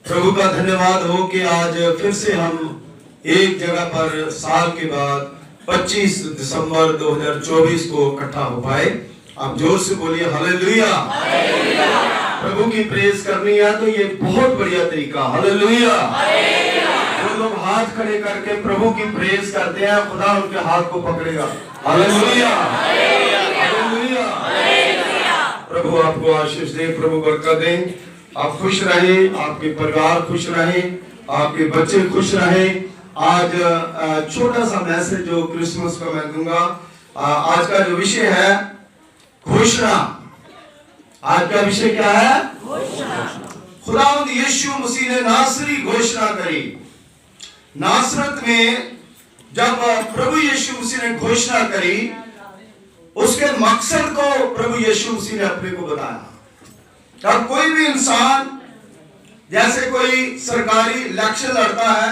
प्रभु का धन्यवाद हो कि आज फिर से हम एक जगह पर साल के बाद 25 दिसंबर 2024 को इकट्ठा हो पाए। आप जोर से बोलिए हालेलुया। प्रभु की प्रेज करनी है तो ये बहुत बढ़िया तरीका, हालेलुया। जो लोग हाथ खड़े करके प्रभु की प्रेज करते हैं, खुदा उनके हाथ को पकड़ेगा, हालेलुया। हालेलुया। प्रभु आपको आशीष दे, प्रभु बरकत दे। आप खुश रहें, आपके परिवार खुश रहे, आपके बच्चे खुश रहे। आज छोटा सा मैसेज जो क्रिसमस का मैं दूंगा। आज का जो विषय है घोषणा। आज का विषय क्या है? खुदावंद यीशु मसीह ने नासरी घोषणा करी। नासरत में जब प्रभु यीशु मसीह ने घोषणा करी, उसके मकसद को प्रभु यीशु मसीह ने अपने को बताया। अब कोई भी इंसान, जैसे कोई सरकारी इलेक्शन लड़ता है,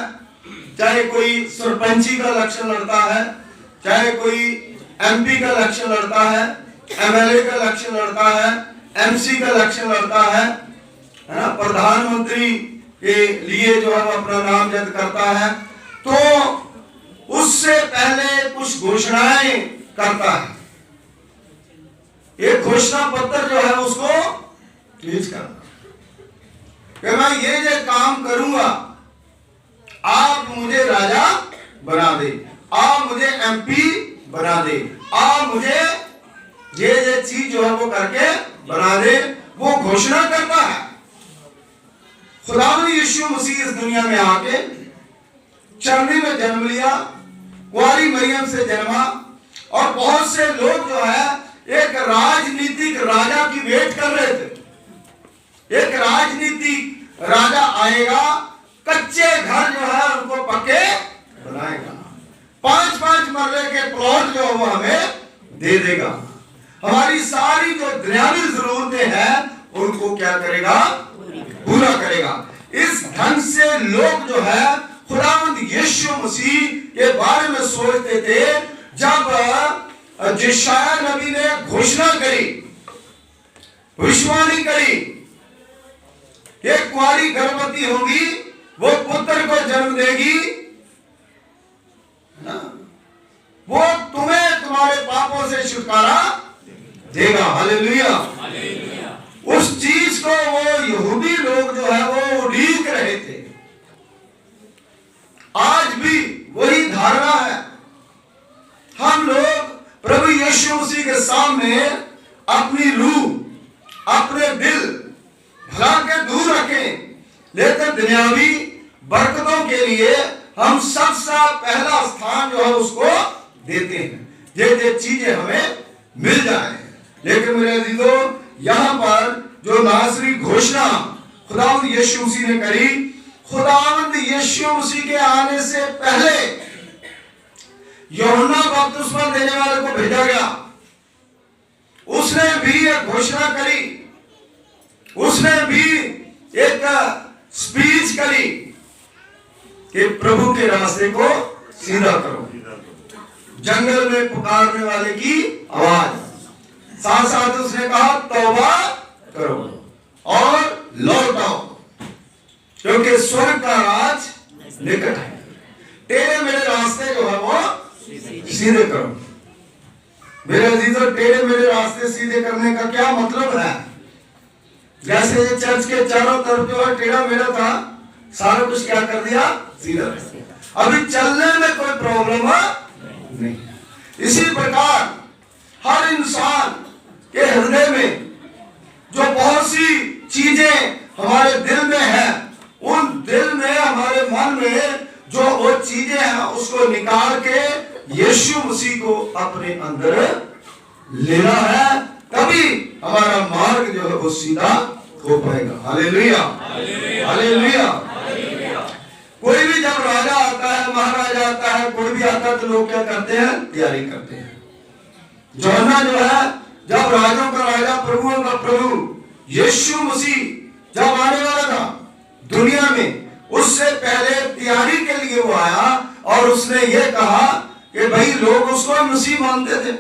चाहे कोई सरपंची का इलेक्शन लड़ता है, चाहे कोई एमपी का इलेक्शन लड़ता है, एमएलए का इलेक्शन लड़ता है, एमसी का इलेक्शन लड़ता है ना, प्रधानमंत्री के लिए जो है अपना नामजद करता है, तो उससे पहले कुछ घोषणाएं करता है। एक घोषणा पत्र जो है उसको रिलीज करना कि मैं ये काम करूंगा, आप मुझे राजा बना दे, आप मुझे एमपी बना दे, आप मुझे ये चीज जो है वो करके बना दे। वो घोषणा करता है। खुदावंद यीशु मसीह इस दुनिया में आके चरनी में जन्म लिया, कुंवारी मरियम से जन्मा, और बहुत से लोग जो है एक राजनीतिक राजा की वेट कर रहे थे। एक राजनीतिक राजा आएगा, कच्चे घर जो है उनको पक्के बनाएगा, 5-5 मरले के प्लॉट जो वो हमें दे देगा, हमारी सारी जो दुनियावी जरूरतें हैं उनको क्या करेगा? पूरा करेगा। इस ढंग से लोग जो है खुदावंद यीशु मसीह के बारे में सोचते थे। जब यशायाह नबी ने घोषणा करी, भविष्यवाणी करी, एक कुंवारी गर्भवती होगी, वो पुत्र को जन्म देगी, वो तुम्हें तुम्हारे पापों से छुटकारा देगा, हालेलुया। उस चीज को वो यहूदी लोग जो है वो उड़ीक रहे थे। आज भी वही धारणा है। हम लोग प्रभु यीशु मसीह के सामने अपनी रूह, अपने दिल भला के दूर रखें, लेकिन दुनियावी बरकतों के लिए हम सबसे पहला स्थान जो है उसको देते हैं, ये चीजें हमें मिल जाए। लेकिन मेरे अजीजों, यहां पर जो नासरी घोषणा खुदावंद यीशु मसीह ने करी, खुदावंद यीशु मसीह के आने से पहले यूहन्ना बपतिस्मा देने वाले को भेजा गया। उसने भी एक घोषणा करी, उसने भी एक स्पीच करी कि प्रभु के रास्ते को सीधा करो, जंगल में पुकारने वाले की आवाज। साथ साथ उसने कहा तौबा करो और लौट आओ, क्योंकि स्वर्ग का राज निकट है। टेढ़े मेरे रास्ते जो है वो सीधे करो। मेरे अजीजों, टेढ़े मेरे रास्ते सीधे करने का क्या मतलब है? जैसे ये चर्च के चारों तरफ जो है टेढ़ा मेढ़ा था, सारा कुछ क्या कर दिया? सीधा। अभी चलने में कोई प्रॉब्लम नहीं। इसी प्रकार हर इंसान के हृदय में जो बहुत सी चीजें हमारे दिल में है, उन दिल में, हमारे मन में जो वो चीजें हैं उसको निकाल के यीशु मसीह को अपने अंदर लेना है, तभी हमारा मार्ग जो है वो सीधा हो पाएगा। Hallelujah, hallelujah. कोई भी जब राजा आता है, महाराजा आता है, कोई भी आता है, तो लोग क्या करते हैं? तैयारी करते हैं। यूहन्ना जो है, जब राजों का राजा, प्रभुओं का प्रभु यीशु मसीह जब आने वाला था दुनिया में, उससे पहले तैयारी के लिए वो आया और उसने ये कहा कि भाई लोग उसको मसीह मानते थे।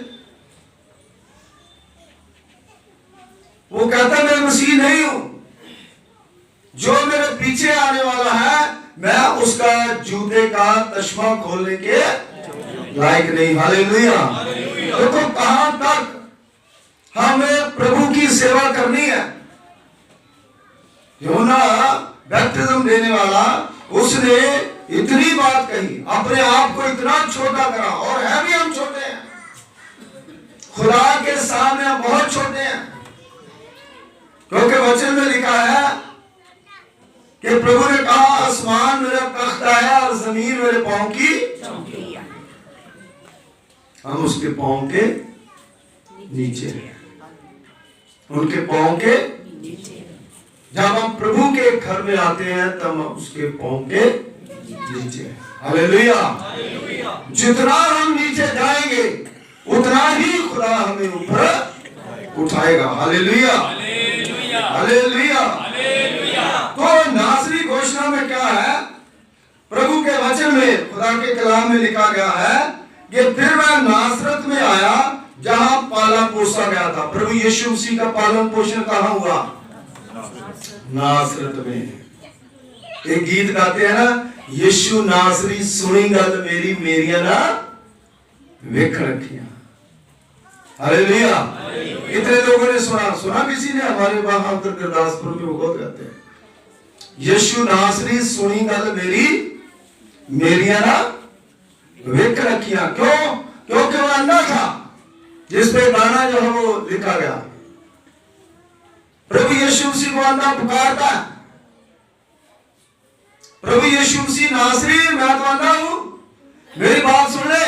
वो कहता मैं मसीह नहीं हूं, जो मेरे पीछे आने वाला है मैं उसका जूते का तस्मा खोलने के लायक नहीं। हालेलुया। देखो कहां तक हमें प्रभु की सेवा करनी है। यूहन्ना बैप्टिज्म देने वाला उसने इतनी बात कही, अपने आप को इतना छोटा करा, और है भी हम छोटे हैं, खुदा के सामने हम बहुत छोटे हैं, क्योंकि वचन में लिखा है कि प्रभु ने कहा आसमान मेरा तख्ता है और जमीन मेरे पांव की चौकी है। हम उसके पांव के नीचे हैं, उनके पांव के नीचे। जब हम प्रभु के घर में आते हैं तब हम उसके पांव के नीचे हैं। हालेलुया। जितना हम नीचे जाएंगे उतना ही खुदा हमें ऊपर उठाएगा। हालेलुया। हालेलुया। तो नासरी घोषणा में क्या है? प्रभु के वचन में, खुदा के कलाम में लिखा गया है कि फिर मैं नासरत में आया जहां पाला पोसा गया था। प्रभु यीशु मसीह का पालन पोषण कहां हुआ? नासरत में। एक गीत गाते हैं ना, यीशु नासरी सुनी गल मेरी मेरिया ना वेख रखिया। हालेलुया। कितने लोगों ने सुना किसी ने? हमारे वहां उधर गुरदासपुर में बहुत गाते हैं, यीशु नासरी सुनी गल मेरी मेरिया ना वेख रखिया। क्यों? क्योंकि वो अंधा था, जिस पे गाना जो है वो लिखा गया। प्रभु यीशु मसीह को अंधा पुकारता है, प्रभु यीशु मसीह नासरी मैं तो अंधा हूं, मेरी बात सुन ले,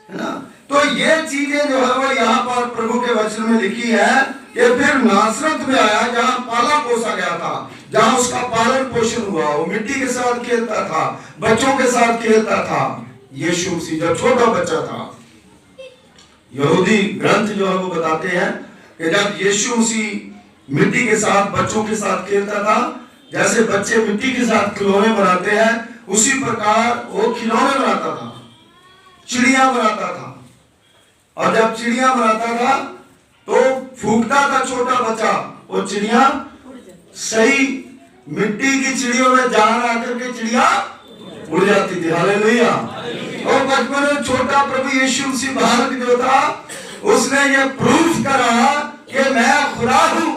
है ना। तो ये चीजें जो है वो यहाँ पर प्रभु के वचन में लिखी है कि फिर नासरत में आया जहां पाला पोसा गया था, जहां उसका पालन पोषण हुआ। वो मिट्टी के साथ खेलता था, बच्चों के साथ खेलता था। यीशु मसीह जब छोटा बच्चा था, यहूदी ग्रंथ जो है वो बताते हैं कि जब यीशु मसीह मिट्टी के साथ बच्चों के साथ खेलता था, जैसे बच्चे मिट्टी के साथ खिलौने बनाते हैं, उसी प्रकार वो खिलौने बनाता था, चिड़िया बनाता था। और जब चिड़िया बनाता था तो फूंकता था छोटा बच्चा, वो चिड़िया सही मिट्टी की चिड़ियों में जान आकर के चिड़िया उड़ जाती थी। हालेलुया। और बचपन में छोटा प्रभु यीशु मसीह बालक जो था, उसने ये प्रूफ करा कि मैं खुदा हूं।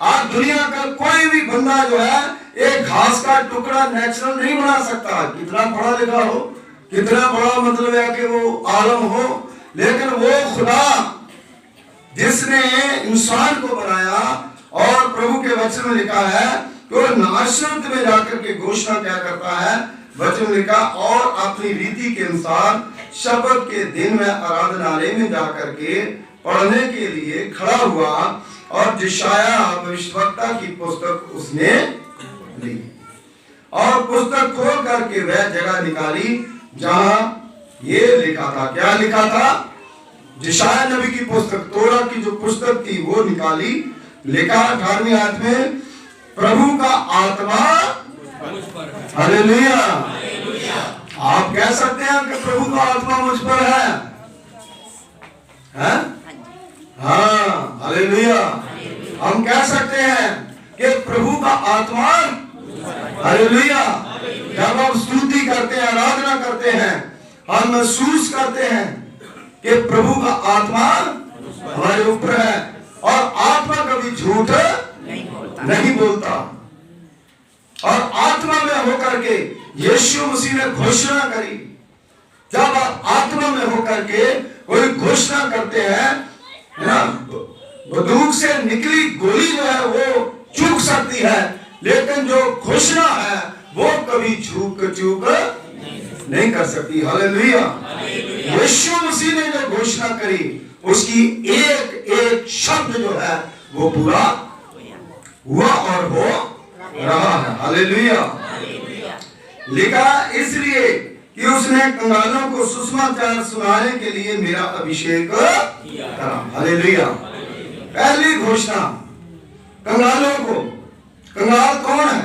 आज दुनिया का कोई भी बंदा जो है एक घास का टुकड़ा नेचुरल नहीं बना सकता, कितना पढ़ा लिखा हो, कितना बड़ा मतलब है कि वो आलम हो, लेकिन वो खुदा जिसने इंसान को बनाया, और प्रभु के वचन में लिखा है कि वो नासरत में जाकर के घोषणा क्या करता है? वचन लिखा, और अपनी रीति के अनुसार शब्द के दिन में आराधनालय में जाकर के पढ़ने के लिए खड़ा हुआ, और यशायाह भविष्यवक्ता की पुस्तक उसने ली, और पुस्तक खोल करके वह जगह निकाली जहां ये लिखा था। क्या लिखा था? यशायाह नबी की पुस्तक, तोरा की जो पुस्तक थी वो निकाली। लिखा 18वीं आयत में, प्रभु का आत्मा हालेलुया। आप कह सकते हैं कि प्रभु का आत्मा मुझ पर है? हाँ, हालेलुया। हम कह सकते हैं कि प्रभु का आत्मा, हालेलुया। जब हम स्तुति करते हैं, आराधना करते हैं, हम महसूस करते हैं कि प्रभु का आत्मा हमारे ऊपर है, और आत्मा कभी झूठ नहीं बोलता। और आत्मा में होकर के यीशु मसीह ने घोषणा करी। जब आप आत्मा में होकर के कोई घोषणा करते हैं, है ना, बंदूक से निकली गोली जो है वो चूक सकती है, लेकिन जो घोषणा है वो कभी चूक नहीं कर सकती। हालेलुया। यीशु मसीह ने जो घोषणा करी, उसकी एक एक शब्द जो है वो पूरा हुआ और हो रहा है। हालेलुया। लिखा इसलिए कि उसने कंगालों को सुसमाचार सुनाने के लिए मेरा अभिषेक करा। हालेलुया। पहली घोषणा कंगालों को। कंगाल कौन है?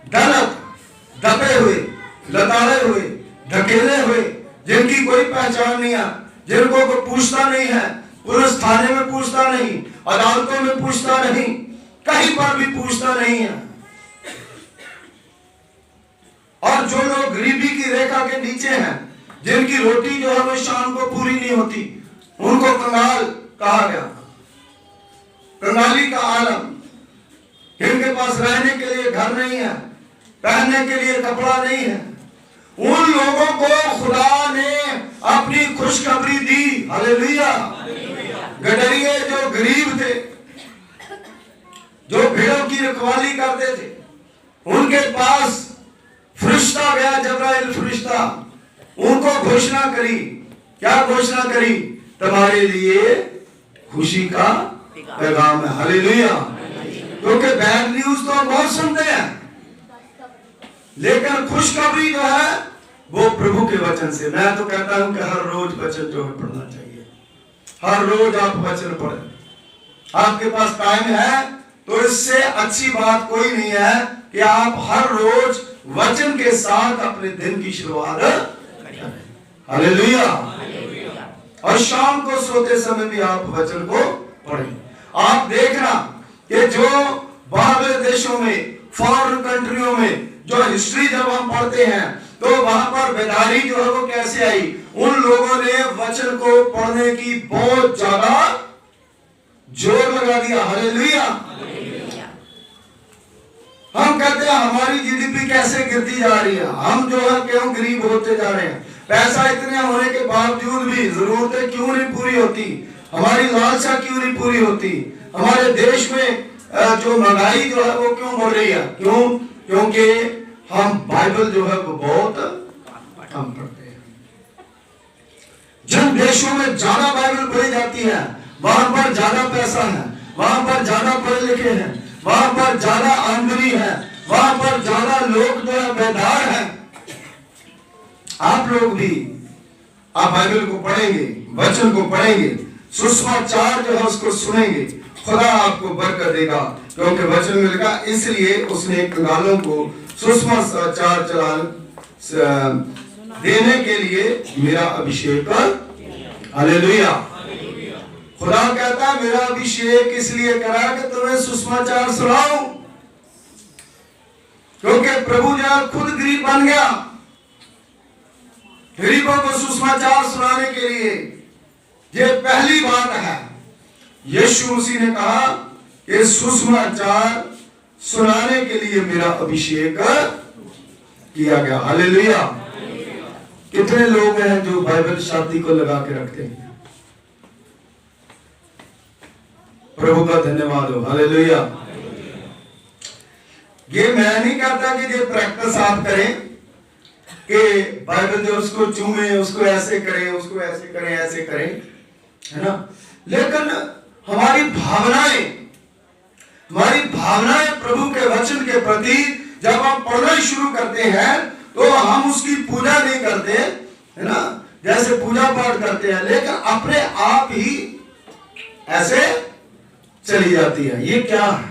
दलत, दबे हुए, लताड़े हुए, ढकेले हुए, जिनकी कोई पहचान नहीं है, जिनको कोई पूछता नहीं है, पुलिस थाने में पूछता नहीं, अदालतों में पूछता नहीं, कहीं पर भी पूछता नहीं है। और जो लोग गरीबी की रेखा के नीचे हैं, जिनकी रोटी जो है वो शाम को पूरी नहीं होती, उनको कंगाल कहा गया, कंगाली का आलम। जिनके पास रहने के लिए घर नहीं है, पहनने के लिए कपड़ा नहीं है, उन लोगों को खुदा ने अपनी खुशखबरी दी। हालेलुया। गडरिये जो गरीब थे, जो भेड़ों की रखवाली करते थे, उनके पास फरिश्ता गया, जबराइल फरिश्ता, उनको घोषणा करी। क्या घोषणा करी? तुम्हारे लिए खुशी का पैगाम है। हालेलुया। क्योंकि बैड न्यूज तो हम बहुत सुनते हैं, लेकिन खुशखबरी जो है वो प्रभु के वचन से। मैं तो कहता हूं कि हर रोज वचन जो है पढ़ना चाहिए। हर रोज आप वचन पढ़ें। आपके पास टाइम है तो इससे अच्छी बात कोई नहीं है कि आप हर रोज वचन के साथ अपने दिन की शुरुआत करें। हालेलुया। और शाम को सोते समय भी आप वचन को पढ़ें। आप देखना कि जो बाहर देशों में, फॉरेन कंट्रियों में जो हिस्ट्री जब हम पढ़ते हैं तो वहां पर बेदारी जो है वो कैसे आई। उन लोगों ने वचन को पढ़ने की बहुत ज्यादा जोर लगा दिया। हालेलुया। हम कहते हैं हमारी जीडीपी कैसे गिरती जा रही है, हम जो है क्यों गरीब होते जा रहे हैं, पैसा इतने होने के बावजूद भी जरूरतें क्यों नहीं पूरी होती, हमारी लालसा क्यों नहीं पूरी होती, हमारे देश में जो महंगाई जो है वो क्यों बढ़ रही है। क्यों? क्योंकि हम बाइबल जो है वो बहुत कम पढ़ते हैं। जिन देशों में ज्यादा बाइबल पढ़ी जाती है वहां पर ज्यादा पैसा है, वहां पर ज्यादा पढ़े लिखे हैं, वहां पर ज्यादा आमदनी है, वहां पर ज्यादा लोग जो है बेदार हैं। आप लोग भी आप बाइबल को पढ़ेंगे, वचन को पढ़ेंगे, सुसमाचार जो है उसको सुनेंगे, खुदा आपको बरकत देगा। क्योंकि वचन में लिखा, इसलिए उसने कंगालों को सुसमाचार चला देने के लिए मेरा अभिषेक। हालेलुया। खुदा कहता है मेरा अभिषेक इसलिए करा कि तुम्हें सुसमाचार सुनाऊं। क्योंकि प्रभु जो खुद गरीब बन गया, गरीबों को सुसमाचार सुनाने के लिए। ये पहली बात है। यीशु मसीह ने कहा कि सुसमाचार सुनाने के लिए मेरा अभिषेक किया गया। हालेलुया। कितने लोग हैं जो बाइबल शादी को लगा के रखते हैं। प्रभु का धन्यवाद हो। हालेलुया। ये मैं नहीं कहता कि ये प्रैक्टिस आप करें कि बाइबल जो उसको चूमे, उसको ऐसे करें, उसको ऐसे करें, ऐसे करें, है ना। लेकिन हमारी भावनाएं प्रभु के वचन के प्रति जब हम पढ़ना शुरू करते हैं तो हम उसकी पूजा नहीं करते, है ना, जैसे पूजा पाठ करते हैं, लेकिन अपने आप ही ऐसे चली जाती है। ये क्या है?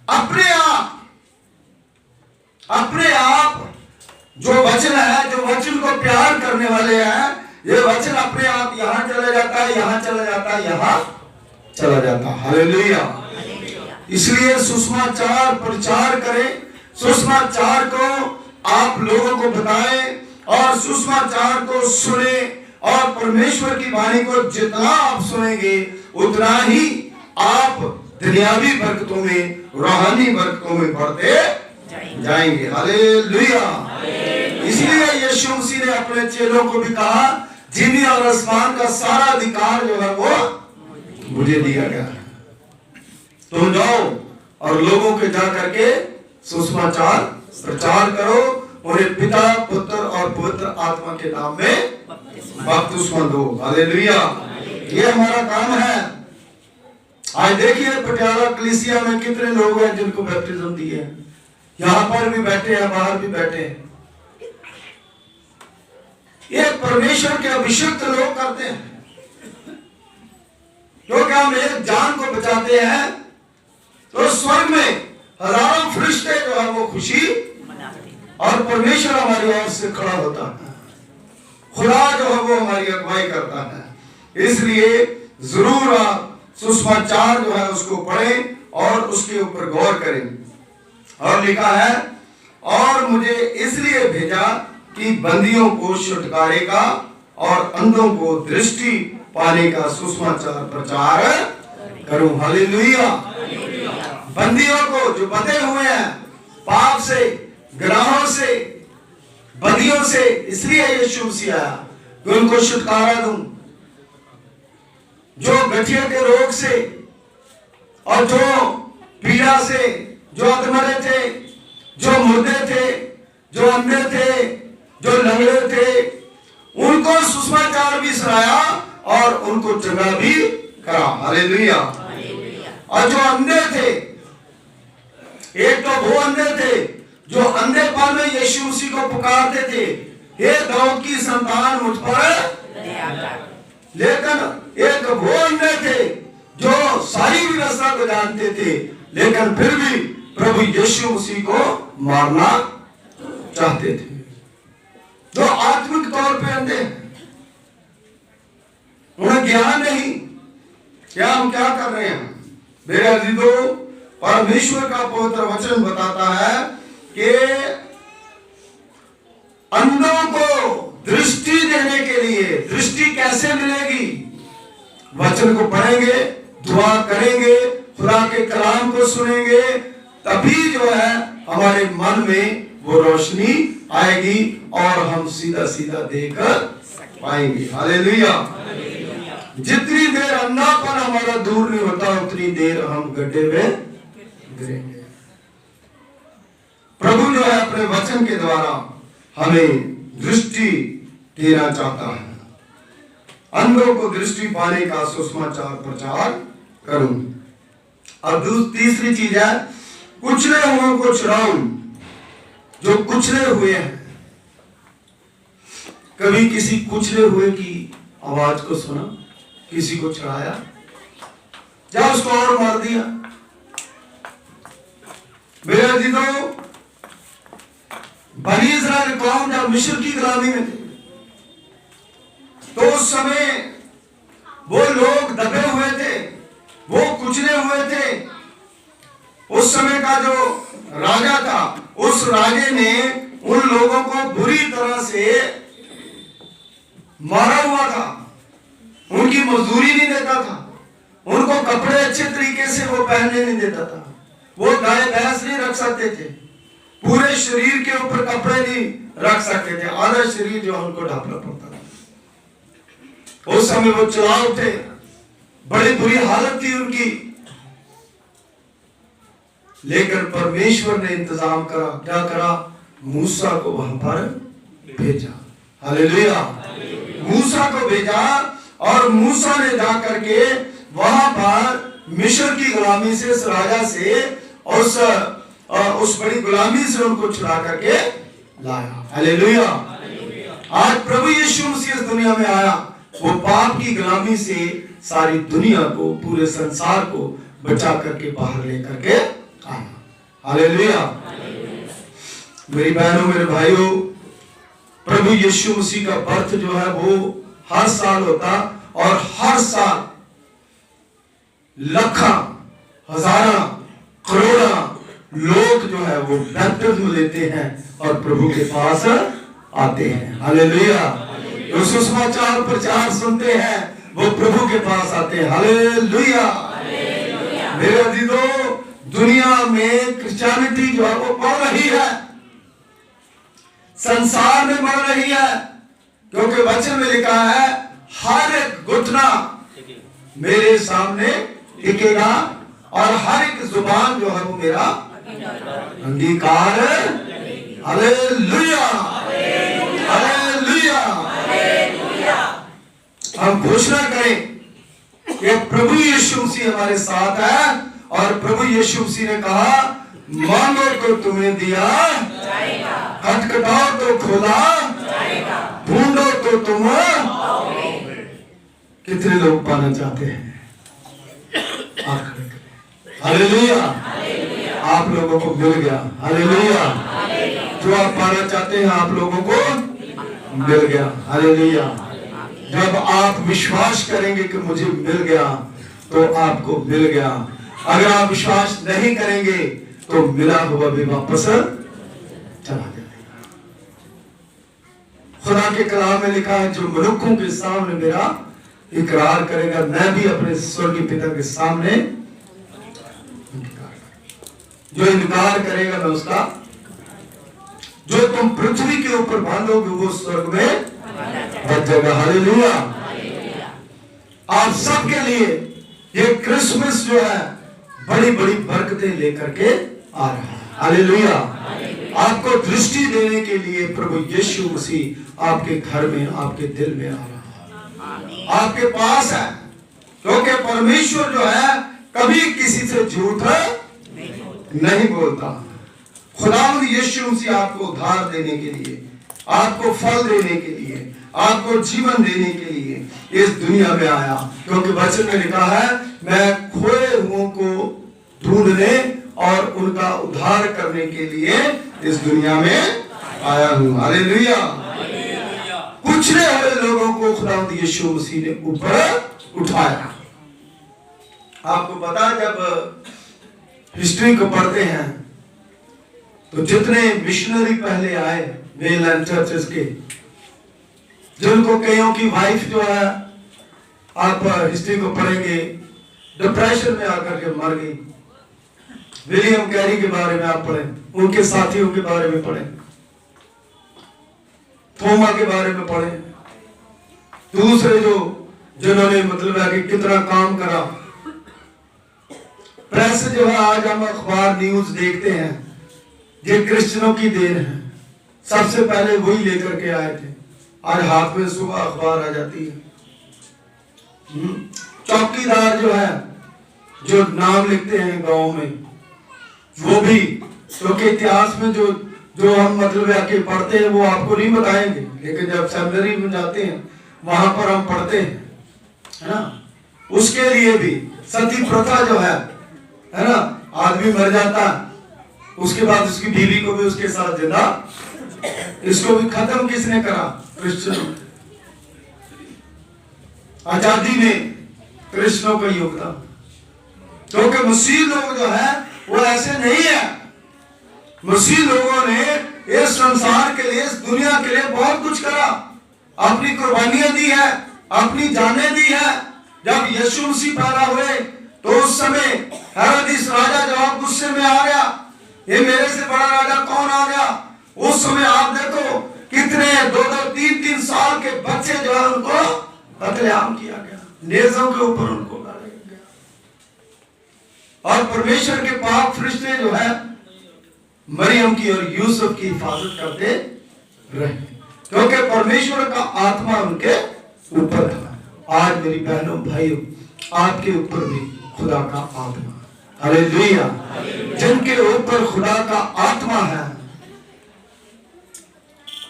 अपने आप जो वचन है, जो वचन को प्यार करने वाले हैं, ये वचन अपने आप यहां चला जाता है, यहां चला जाता है, यहां चला जाता है। हालेलुया। इसलिए सुसमाचार प्रचार करें, सुसमाचार को आप लोगों को बताएं और सुसमाचार को सुने। और परमेश्वर की वाणी को जितना आप सुनेंगे उतना ही आप दुनियावी बरकतों में, रूहानी बरकतों में बढ़ते जाएंगे। हालेलुया। इसलिए यीशु मसीह ने अपने चेलों को भी कहा, ज़मीन और आसमान का सारा अधिकार जो है वो मुझे दिया गया है। तुम जाओ और लोगों के जा करके सुसमाचार प्रचार करो, उन्हें पिता, पुत्र और पवित्र आत्मा के नाम में बपतिस्मा दो। हालेलुया। ये हमारा काम है। आज देखिए पटियाला कलीसिया में कितने लोग हैं जिनको बैप्टिज्म दी है। यहां पर भी बैठे हैं, बाहर भी बैठे हैं। ये परमेश्वर के अभिषिक्त लोग करते हैं, क्योंकि हम एक जान को बचाते हैं तो स्वर्ग में हजारों फरिश्ते जो है वो खुशी और परमेश्वर हमारी ओर से खड़ा होता है। खुदा जो है वो हमारी अगुवाई करता है। इसलिए जरूर आप सुसमाचार जो है उसको पढ़ें और उसके ऊपर गौर करें। और लिखा है, और मुझे इसलिए भेजा कि बंदियों को छुटकारेगा और अंधों को दृष्टि पाने का सुसमाचार प्रचार करूं। हालेलुया। बंदियों को, जो बंधे हुए हैं पाप से, गुनाहों से, बंदियों से, इसलिए यीशु मसीह आया कि उनको छुटकारा दूं। जो गठिया के रोग से और जो पीड़ा से, जो अधमरे थे, जो मुर्दे थे, जो अंधे थे, जो लंगड़े थे, उनको सुसमाचार भी सुनाया और उनको चंगा भी करा। हालेलुया। और जो अंधे थे, एक तो वो अंधे थे जो अंधेपन में यीशु मसीह को पुकारते थे, हे दाऊद की संतान मुझ पर। लेकिन एक वो अंधे थे जो सारी व्यवस्था को जानते थे, लेकिन फिर भी प्रभु यीशु मसीह को मारना चाहते थे। जो आत्मिक तौर पे अंधे हैं, उन्हें ज्ञान नहीं क्या हम क्या कर रहे हैं। मेरे अजीजों, परमेश्वर का पवित्र वचन बताता है कि अंधों को दृष्टि देने के लिए, दृष्टि कैसे मिलेगी? वचन को पढ़ेंगे, दुआ करेंगे, खुदा के कलाम को सुनेंगे, तभी जो है हमारे मन में वो रोशनी आएगी और हम सीधा सीधा देख पाएंगे। हालेलुया। जितनी देर अंधापन हमारा दूर नहीं होता, उतनी देर हम गड्ढे में गिरेंगे। प्रभु जो है अपने वचन के द्वारा हमें दृष्टि देना चाहता है। अंधों को दृष्टि पाने का सुसमाचार प्रचार करूं। अब तीसरी चीज है, कुचले हुओं को छुड़ाऊं। जो कुचले हुए हैं, कभी किसी कुचले हुए की आवाज को सुना, किसी को छुड़ाया, या उसको और मार दिया? मेरे अजीजों, बनी इस्राएल कौम जब मिस्र की गुलामी में थे, तो उस समय वो लोग दबे हुए थे, वो कुचले हुए थे। उस समय का जो राजा था, उस राजे ने उन लोगों को बुरी तरह से मारा हुआ था, उनकी मजदूरी नहीं देता था, उनको कपड़े अच्छे तरीके से वो पहनने नहीं देता था, वो गाय भैंस नहीं रख सकते थे, पूरे शरीर के ऊपर कपड़े नहीं रख सकते थे, आधा शरीर जो उनको ढकना पड़ता था। उस समय वो चला उठे, बड़ी बुरी हालत थी उनकी, लेकिन परमेश्वर ने इंतजाम करा। क्या करा? मूसा को वहां पर भेजा। हालेलुया। मूसा को भेजा और मूसा ने जाकर के वहां पर मिस्र की गुलामी से, इस राजा से, उस बड़ी गुलामी से उनको छुड़ा करके लाया। हालेलुया। आज प्रभु यीशु मसीह इस दुनिया में आया, वो पाप की गुलामी से सारी दुनिया को, पूरे संसार को बचा करके बाहर लेकर के आया। हालेलुया। मेरी बहनों, मेरे भाइयों, प्रभु यीशु मसीह का बर्थ जो है वो हर साल होता, और हर साल लाखों, हजारों, करोड़ों लोग जो है वो बैप्टिज्म लेते हैं और प्रभु के पास आते हैं। हालेलुया। जो सुसमाचार प्रचार सुनते हैं वो प्रभु के पास आते हैं। हालेलुया। मेरे अजीजों, दुनिया में क्रिश्चियनिटी जो है वो बढ़ रही है, संसार में बढ़ रही है, क्योंकि वचन में लिखा है, हर एक घुटना मेरे सामने टिकेगा और हर एक जुबान जो है वो मेरा अंगीकार। हालेलुया। हालेलुया। हम घोषणा करें कि प्रभु यीशु मसीह हमारे साथ है, और प्रभु यीशु मसीह ने कहा, मांगो तो तुम्हें दिया जाएगा, खटखटाओ तो खोला जाएगा, ढूंढो तो तुम पाओगे। कितने लोग पाना चाहते हैं? हालेलुया। आप लोगों को मिल गया। हालेलुया। जो आप पाना चाहते हैं आप लोगों को मिल गया। हालेलुया। जब आप विश्वास करेंगे कि मुझे मिल गया, तो आपको मिल गया। अगर आप विश्वास नहीं करेंगे तो मिला हुआ भी वापस चला जाएगा। खुदा के कलाम में लिखा है, जो मनुक्खों के सामने मेरा इकरार करेगा, मैं भी अपने स्वर्गीय पिता के सामने जो इनकार करेगा मैं उसका, जो तुम पृथ्वी के ऊपर बांधोगे वो स्वर्ग में बच जाएगा। हालेलुया। आप सबके लिए ये क्रिसमस जो है बड़ी बड़ी बरकतें लेकर के आ रहा है। हालेलुया। आपको दृष्टि देने के लिए प्रभु यीशु मसीह आपके घर में, आपके दिल में आ रहा है, आपके पास है। क्योंकि परमेश्वर जो है कभी किसी से झूठ नहीं बोलता। खुदावंद यीशु मसीह आपको उद्धार देने के लिए, आपको फल देने के लिए, आपको जीवन देने के लिए इस दुनिया में आया। क्योंकि वचन में लिखा है, मैं खोए हुओं को ढूंढने और उनका उद्धार करने के लिए इस दुनिया में आया हूं। हालेलुया। कुचले हुए लोगों को खुदावंद यीशु मसीह ने ऊपर उठाया। आपको पता, जब हिस्ट्री को पढ़ते हैं तो जितने मिशनरी पहले आए मेनलैंड चर्चेस के, जिनको कईयों की वाइफ जो है, आप हिस्ट्री को पढ़ेंगे, डिप्रेशन में आकर के मर गई। विलियम कैरी के बारे में आप पढ़ें, उनके साथियों के बारे में पढ़ें, थोमा के बारे में पढ़ें, दूसरे जिन्होंने मतलब है कि कितना काम करा। प्रेस जो है, आज हम अखबार न्यूज देखते हैं, ये क्रिश्चियनों की देन है। सबसे पहले वही लेकर के आए थे। आज हाथ में सुबह अखबार आ जाती है। चौकीदार जो है, जो नाम लिखते हैं गांव में, वो भी, क्योंकि इतिहास में जो हम मतलब है कि पढ़ते हैं वो आपको नहीं बताएंगे, लेकिन जब सेमिनरी में जाते हैं वहां पर हम पढ़ते हैं, है ना। उसके लिए भी सती प्रथा जो है ना, आदमी मर जाता है, उसके बाद उसकी बीवी को भी उसके साथ जिंदा, इसको भी खत्म किसने करा? क्रिश्चियनों। आजादी में क्रिश्चियनों का योगदान। क्योंकि मसीह लोग जो है वो ऐसे नहीं है। मसीह लोगों ने इस संसार के लिए, इस दुनिया के लिए बहुत कुछ करा, अपनी कुर्बानियां दी है, अपनी जानें दी है। जब यीशु मसीह पैदा हुए तो उस समय हेरोदेस राजा जब गुस्से में आ गया, ये मेरे से बड़ा राजा कौन आ गया। उस समय आप देखो कितने 2-2, 3-3 साल के बच्चे जो है उनको कत्लेआम किया गया, नेज़ों के ऊपर उनको गाड़ा गया। और परमेश्वर के पाक फरिश्ते जो है मरियम की और यूसुफ की हिफाजत करते रहे, क्योंकि परमेश्वर का आत्मा उनके ऊपर था। आज मेरी बहनों भाइयों, आपके ऊपर भी खुदा का आत्मा, हालेलुया, जिनके ऊपर खुदा का आत्मा है,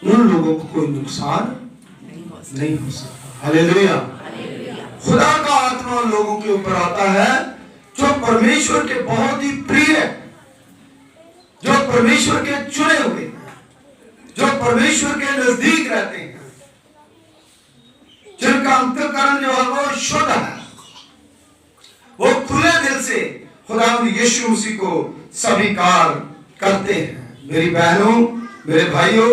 उन लोगों को कोई नुकसान नहीं हो सकता। हालेलुया। खुदा का आत्मा उन लोगों के ऊपर आता है जो परमेश्वर के बहुत ही प्रिय, जो परमेश्वर के चुने हुए, जो परमेश्वर के नजदीक रहते हैं, जिनका अंतःकरण जो है वो शुद्ध है, वो खुले दिल से खुदावंद यीशु मसीह को स्वीकार करते हैं। मेरी बहनों, मेरे भाइयों,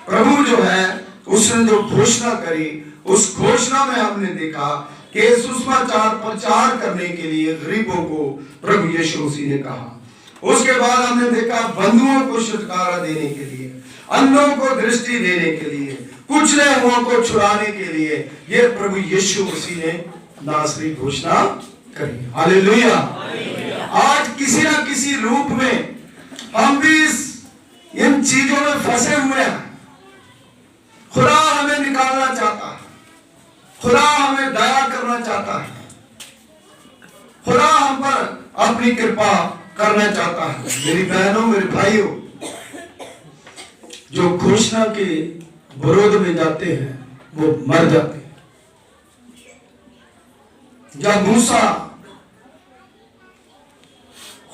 प्रभु जो है उसने जो घोषणा करी, उस घोषणा में हमने देखा कि सुसमाचार प्रचार करने के लिए गरीबों को प्रभु यीशु मसीह ने कहा। उसके बाद हमने देखा बंधुओं को छुटकारा देने के लिए, अंधों को दृष्टि देने के लिए, कुचले हुओं को छुड़ाने के लिए ये प्रभु यीशु मसीह ने नासरी घोषणा करी। हालेलुया। आज किसी ना किसी रूप में हम भी इन चीजों में फंसे हुए हैं। खुदा हमें निकालना चाहता है, खुदा हमें दया करना चाहता है, खुदा हम पर अपनी कृपा करना चाहता है। मेरी बहनों, मेरे भाइयों, जो घोषणा के विरोध में जाते हैं वो मर जाते हैं। जब मूसा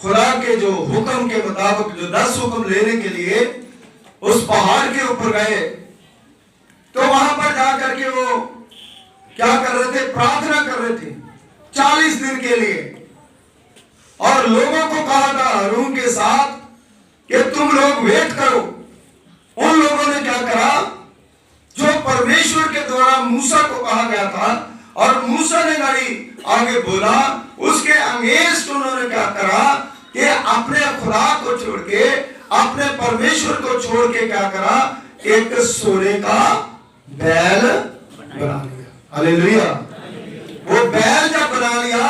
खुदा के जो हुक्म के मुताबिक जो 10 हुक्म लेने के लिए उस पहाड़ के ऊपर गए, तो वहां पर जाकर के वो क्या कर रहे थे? प्रार्थना कर रहे थे 40 दिन के लिए। और लोगों को कहा था हारून के साथ कि तुम लोग वेट करो। उन लोगों ने क्या करा, जो परमेश्वर के द्वारा मूसा को कहा गया था और मूसा ने गाड़ी आगे बोला, उसके अगेंस्ट उन्होंने क्या करा कि अपने खुदा को छोड़ के, अपने परमेश्वर को छोड़ के क्या करा, एक सोने का बैल बना लिया। हालेलुया। वो बैल जब बना लिया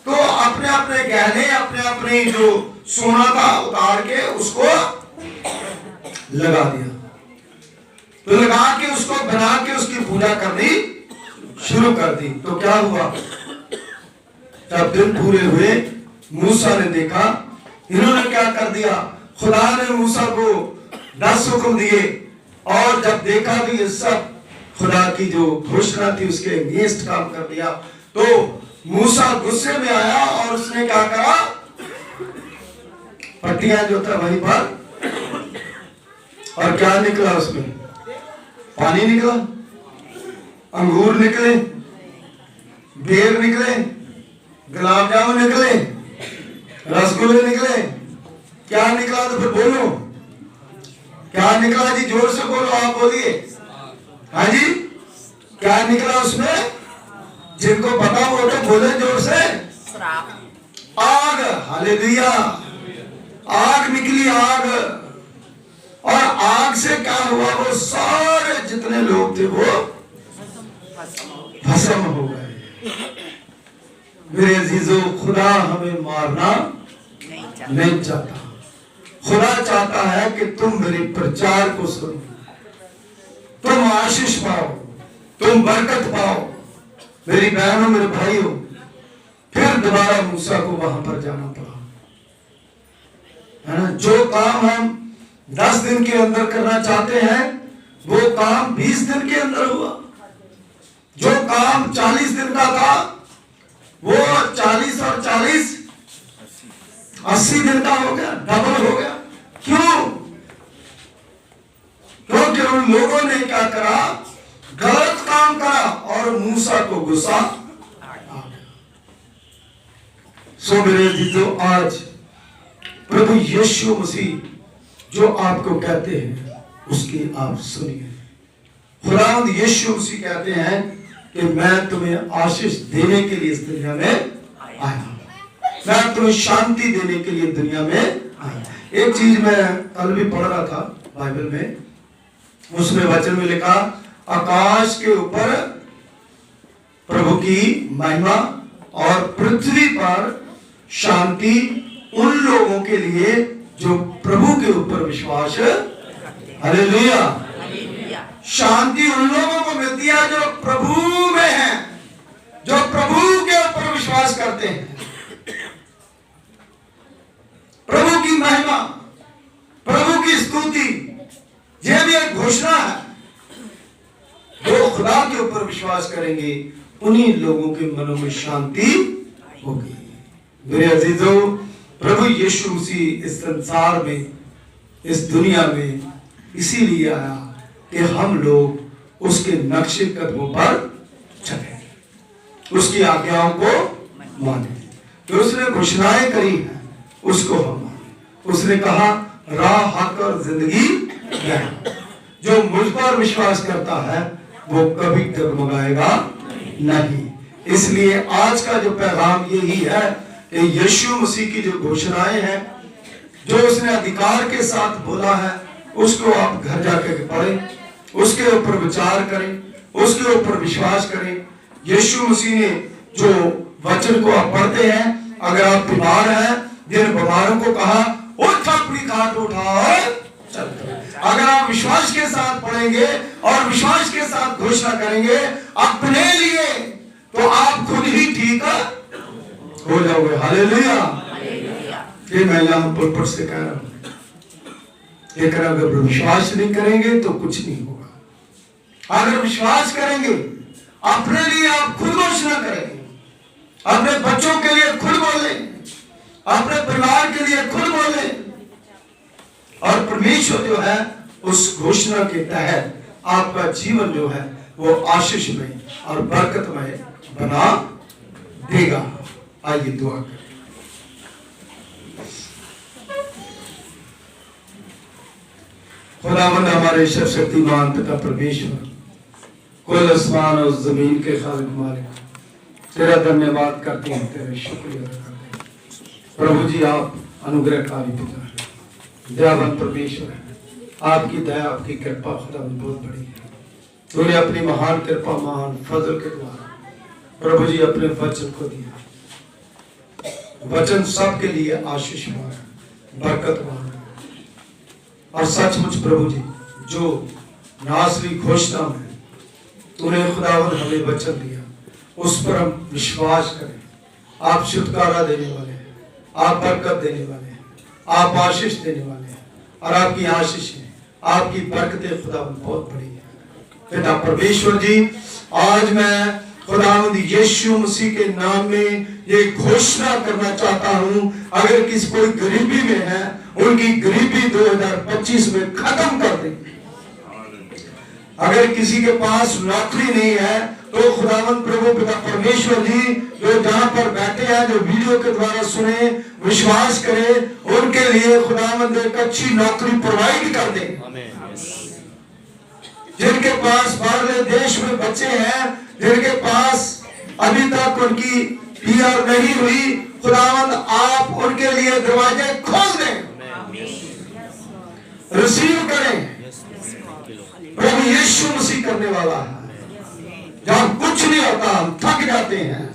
तो अपने अपने गहने, अपने अपने जो सोना था उतार के उसको लगा दिया। तो लगा के उसको बना के उसकी पूजा करनी शुरू कर दी। तो क्या हुआ, जब दिन पूरे हुए मूसा ने देखा इन्होंने क्या कर दिया, खुदा ने मूसा को 10 हुक्म दिए और जब देखा कि ये सब खुदा की जो घोषणा थी उसके अगेंस्ट काम कर दिया, तो मूसा गुस्से में आया और उसने क्या करा, पट्टियां जो था वहीं पर, और क्या निकला उसमें, पानी निकला, अंगूर निकले, बेर निकले, गुलाब जामुन निकले, रसगुल्ले निकले, क्या निकला, तो फिर बोलो क्या निकला जी, जोर से बोलो, आप बोलिए। हाँ जी, क्या निकला उसमें, जिनको पता हो तो बोले जोर से, आग। हालेलुया। आग निकली, आग। और आग से क्या हुआ, वो सारे जितने लोग थे वो भस्म हो गए। मेरे अजीजों, खुदा हमें मारना नहीं चाहता। खुदा चाहता है कि तुम मेरे प्रचार को सुनो, तुम आशीष पाओ, तुम बरकत पाओ। मेरी बहनों, मेरे भाइयों, फिर दोबारा मूसा को वहां पर जाना पड़ा, है ना। जो काम हम 10 दिन के अंदर करना चाहते हैं वो काम 20 दिन के अंदर हुआ। जो काम 40 दिन का था वो 40 और 40 80 दिन का हो गया, डबल हो गया। क्यों? क्योंकि उन लोगों ने क्या करा, गलत काम करा और मूसा को गुस्सा आ गया। सो मेरे जीजो, आज प्रभु यीशु मसीह जो आपको कहते हैं उसकी आप सुनिए। खुदावंद यीशु मसीह कहते हैं कि मैं तुम्हें आशीष देने के लिए इस दुनिया में आया, मैं तुम्हें शांति देने के लिए दुनिया में आया। एक चीज मैं कल भी पढ़ रहा था बाइबल में, उसमें वचन में लिखा, आकाश के ऊपर प्रभु की महिमा और पृथ्वी पर शांति उन लोगों के लिए जो प्रभु के ऊपर विश्वास। हालेलुया। शांति उन लोगों को मिलती है जो प्रभु में हैं, जो प्रभु के ऊपर विश्वास करते हैं। प्रभु की महिमा, प्रभु की स्तुति, यह भी एक घोषणा है। जो खुदा के ऊपर विश्वास करेंगे उन्हीं लोगों के मनों में शांति होगी। मेरे अजीजों, प्रभु यीशु मसीह इस संसार में, इस दुनिया में इसीलिए आया कि हम लोग उसके नक्शे कदमों पर चलें, उसकी आज्ञाओं को माने। जो उसने घोषणाएं करी हैं उसको हम माने। उसने कहा, राह, हक और जिंदगी है। जो मुझ पर विश्वास करता है वो कभी डगमगाएगा नहीं। इसलिए आज का जो पैगाम यही है कि यीशु मसीह की जो घोषणाएं हैं, जो उसने अधिकार के साथ बोला है, उसको आप घर जाकर पढ़ें, उसके ऊपर विचार करें, उसके ऊपर विश्वास करें। यीशु मसीह ने जो वचन को आप पढ़ते हैं, अगर आप बीमार हैं, जिन बीमारों को कहा उठ, अपनी खाट उठाओ, चल। अगर आप विश्वास के साथ पढ़ेंगे और विश्वास के साथ घोषणा करेंगे अपने लिए, तो आप खुद ही ठीक हो जाओगे। हालेलुया। ये मैं यहां पुलपट से कह रहा हूं, लेकिन अगर विश्वास नहीं करेंगे तो कुछ नहीं होगा। अगर विश्वास करेंगे, अपने लिए आप खुद घोषणा करेंगे, अपने बच्चों के लिए खुद बोलें, अपने परिवार के लिए खुद बोलें, और परमेश्वर जो है उस घोषणा के तहत आपका जीवन जो है वो आशीषमय और बरकतमय बना देगा। आइए दुआ करें। खुदावंद हमारे सर्वशक्तिमान पिता परमेश्वर, कुल आसमान और जमीन के खालिक मालिक, तेरा धन्यवाद करते हैं, तेरे शुक्रिया अदा करते हैं। प्रभु जी आप अनुग्रहकारी पिता है, दयावान परमेश्वर है। आपकी दया आपकी कृपा खुदावंद बहुत बड़ी है। तूने अपनी महान कृपा महान फजल के द्वारा प्रभु जी अपने वचन को दिया। वचन सबके लिए आशीषमान बरकतमान और सचमुच प्रभु जी जो नासरी घोषणा में तूने खुदावंद हमें वचन दिया उस पर हम विश्वास करें। आप छुटकारा देने वाले हैं, आप बरकत देने वाले हैं, आप आशीष देने वाले हैं और आपकी आशीषें आपकी बरकतें खुदावंद बहुत बड़ी है। पिता परमेश्वर जी आज मैं खुदावंद यीशु मसीह के नाम में ये घोषणा करना चाहता हूं, अगर किसी कोई गरीबी में है उनकी गरीबी 2025 में खत्म कर दे। अगर किसी के पास नौकरी नहीं है तो खुदावंद प्रभु पिता परमेश्वर जी जो जहां पर बैठे हैं, जो वीडियो के द्वारा सुने, विश्वास करें, उनके लिए खुदावंद एक अच्छी नौकरी प्रोवाइड कर दे। जिनके पास बाहर देश में बच्चे हैं, जिनके पास अभी तक उनकी पीआर नहीं हुई, खुदावंद आप उनके लिए दरवाजे खोल दें, रिसीव करें। प्रभु यीशु मसीह करने वाला है। जहां कुछ नहीं होता हम थक जाते हैं,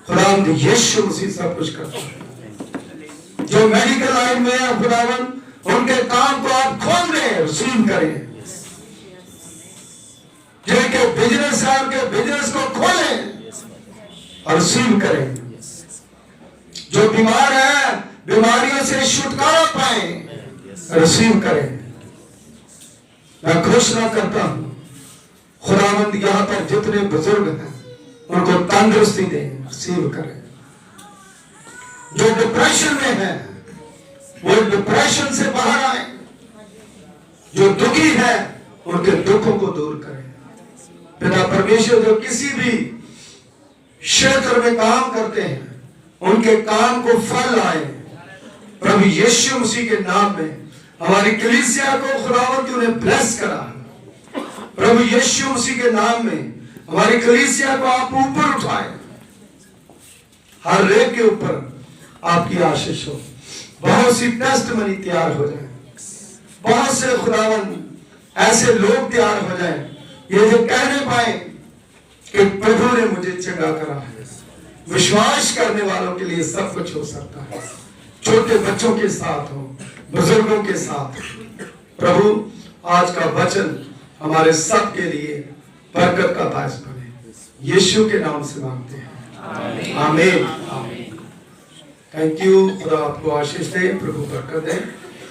खुदावंद यीशु मसीह सब कुछ करता है। जो मेडिकल लाइन में है खुदावंद उनके काम को आप खोल दें, रिसीव करें। जिनके बिजनेस है उनके बिजनेस को खोलें और रिसीव करें। जो बीमार है बीमारियों से छुटकारा पाए, रिसीव करें। मैं घोषणा करता हूं खुदावंद यहां पर जितने बुजुर्ग हैं उनको तंदुरुस्ती दें, रिसीव करें। जो डिप्रेशन में है वो डिप्रेशन से बाहर आए, जो दुखी है उनके दुखों को दूर करें। पिता परमेश्वर जो किसी भी क्षेत्र में काम करते हैं उनके काम को फल लाए प्रभु यीशु मसीह के नाम में। हमारी कलीसिया को खुदावंद उन्हें ब्लेस करा प्रभु यीशु मसीह के नाम में। हमारी कलीसिया को आप ऊपर उठाए, हर एक के ऊपर आपकी आशीष हो। बहुत सी टेस्टमनी तैयार हो जाए, बहुत से खुदावंद ऐसे लोग तैयार हो जाए ये जो कहने पाए कि प्रभु ने मुझे चंगा करा है। विश्वास करने वालों के लिए सब कुछ हो सकता है। छोटे बच्चों के साथ हो, बुजुर्गों के साथ। प्रभु आज का वचन हमारे सब के लिए बरकत का बायस बने, यीशु के नाम से मांगते हैं, आमीन। Thank you. खुदा आपको आशीष दे, प्रभु बरकत दे।